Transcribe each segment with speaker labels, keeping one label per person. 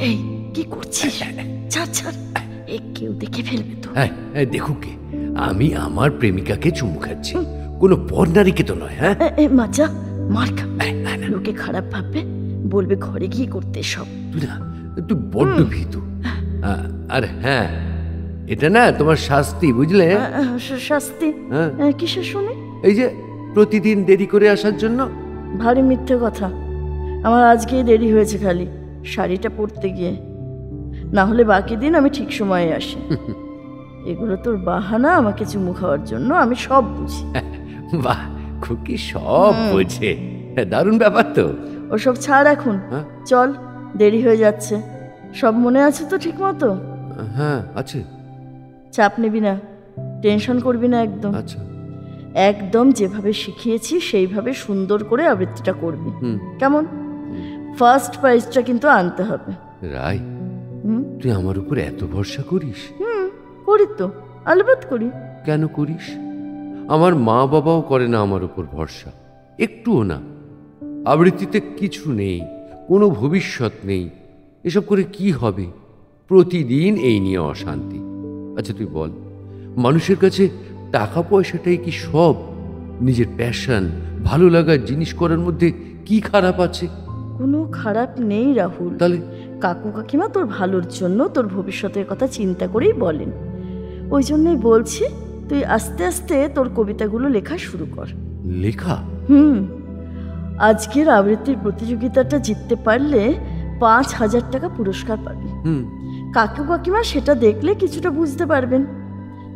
Speaker 1: এই কি করছিস? ছাড় ছাড়, কেউ দেখে ফেলবে তো।
Speaker 2: দেখুক কে, আমি আমার প্রেমিকাকে চুমু খাচ্ছি, কোনো পর নারীকে তো নয়। হ্যাঁ
Speaker 1: মাঝা মার খাবে, লোকে খারাপ ভাববে, বলবে ঘরে গিয়ে করতে সব।
Speaker 2: তুই বড্ড ভীতু। আর হ্যাঁ, এটা না তোমার শাস্তি, বুঝলে?
Speaker 1: শাস্তি? কিসের শুনে?
Speaker 2: এই যে প্রতিদিন দেরি করে আসার জন্য।
Speaker 1: ভারী মিথ্যে কথা। আমার আজকেই দেরি হয়েছে খালি শাড়িটা পরতে গিয়ে, না হলে বাকি দিন আমি ঠিক সময়ে আসি। এগুলো তোর বাহানা আমাকে চুমু খাওয়ার জন্য, আমি সব বুঝি।
Speaker 2: বাহ, খুকি সব বোঝে, দারুণ ব্যাপার তো।
Speaker 1: ওসব ছাড় এখন, চল, দেরি হয়ে যাচ্ছে। সব মনে আছে তো ঠিক মতো?
Speaker 2: হ্যাঁ আছে।
Speaker 1: চাপ নিবি না, টেনশন করবি না একদম।
Speaker 2: আচ্ছা,
Speaker 1: একদম যেভাবে শিখিয়েছি সেইভাবে সুন্দর করে আবৃত্তিটা করবি, কেমন? ফার্স্ট প্রাইজটা কিন্তু আনতে হবে।
Speaker 2: রাই, তুই আমার উপর এত ভরসা করিস?
Speaker 1: করি তো, আলবাত করি।
Speaker 2: কেন করিস? আমার মা বাবাও করে না আমার উপর ভরসা, একটুও না। আবৃত্তিতে কিছু নেই, কোনো ভবিষ্যৎ নেই, এসব করে কি হবে? প্রতিদিন এই নিয়ে অশান্তি। আচ্ছা তুই বল, মানুষের কাছে টাকা পয়সাটাই কি সব? নিজের প্যাশন, ভালো লাগার জিনিস করার মধ্যে কি খারাপ আছে?
Speaker 1: কোনো খারাপ নেই রাহুল।
Speaker 2: তাহলে
Speaker 1: কাকু কাকিমা তোর ভালোর জন্য, তোর ভবিষ্যতের কথা চিন্তা করেই বলেন। ওই জন্যই বলছি, তুই আস্তে আস্তে তোর কবিতাগুলো লেখা শুরু কর।
Speaker 2: লেখা?
Speaker 1: আজকের আবৃত্তির প্রতিযোগিতাটা জিততে পারলে 5,000 টাকা পুরস্কার পাবি। কাকু কাকিমা সেটা দেখলে কিছুটা বুঝতে পারবেন।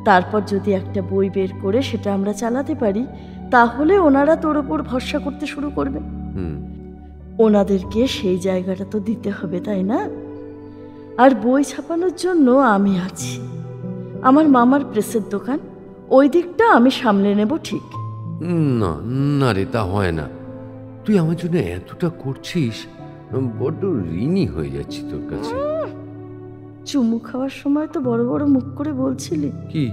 Speaker 1: তারপর যদি একটা বই বের করে সেটা আমরা চালাতে পারি, তাহলে ওনারা তোর ওপর ভরসা করতে শুরু করবে। ওনাদেরকে সেই জায়গাটা তো দিতে হবে, তাই না? আর বই ছাপানোর জন্য আমি আছি, আমার মামার প্রেসের দোকান, ওই দিকটা আমি সামলে নেব। ঠিক
Speaker 2: না না রে, তা হয় না। তুই আমার জন্য এতটা করছিস, বড্ড ঋণী হয়ে যাচ্ছি তোর কাছে।
Speaker 1: চুমু খাওয়ার সময় তো বড় বড় মুখ করে বলছিলি,
Speaker 2: কি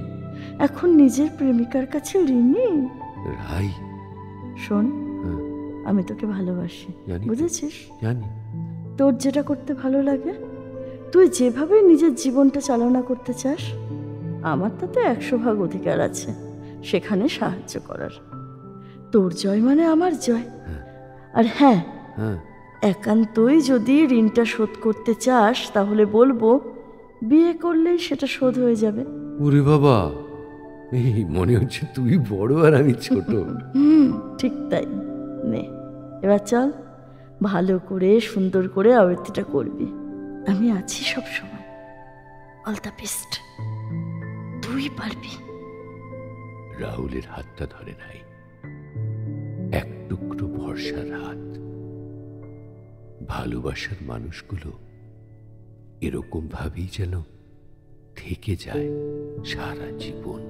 Speaker 1: এখন নিজের প্রেমিকার কাছে ঋণী?
Speaker 2: রাই
Speaker 1: শোন, আমি তোকে ভালোবাসি, বুঝেছিস?
Speaker 2: জানি।
Speaker 1: তোর যেটা করতে ভালো লাগে, তুই যেভাবে নিজের জীবনটা চালনা করতে চাস, আমার তাতে 100% অধিকার আছে সেখানে সাহায্য করার। তোর জয় মানে আমার জয়। আর হ্যাঁ, একান্তই যদি ঋণটা শোধ করতে চাস, তাহলে বলবো বিয়ে করলেই সেটা শোধ হয়ে যাবে।
Speaker 2: ওরে বাবা, এই মনে হচ্ছে তুই বড় আর আমি ছোট।
Speaker 1: ঠিক তাই। নে এবার চল, ভালো করে সুন্দর করে আবৃত্তিটা করবি, আমি আছি সব সময়। অল দ্য বেস্ট, তুই পারবি।
Speaker 2: রাহুলের হাতটা ধরে নাই, এক টুকরো ভরসার হাত। ভালোবাসার মানুষগুলো এরকম ভাবেই যেন থেকে যায় সারা জীবন।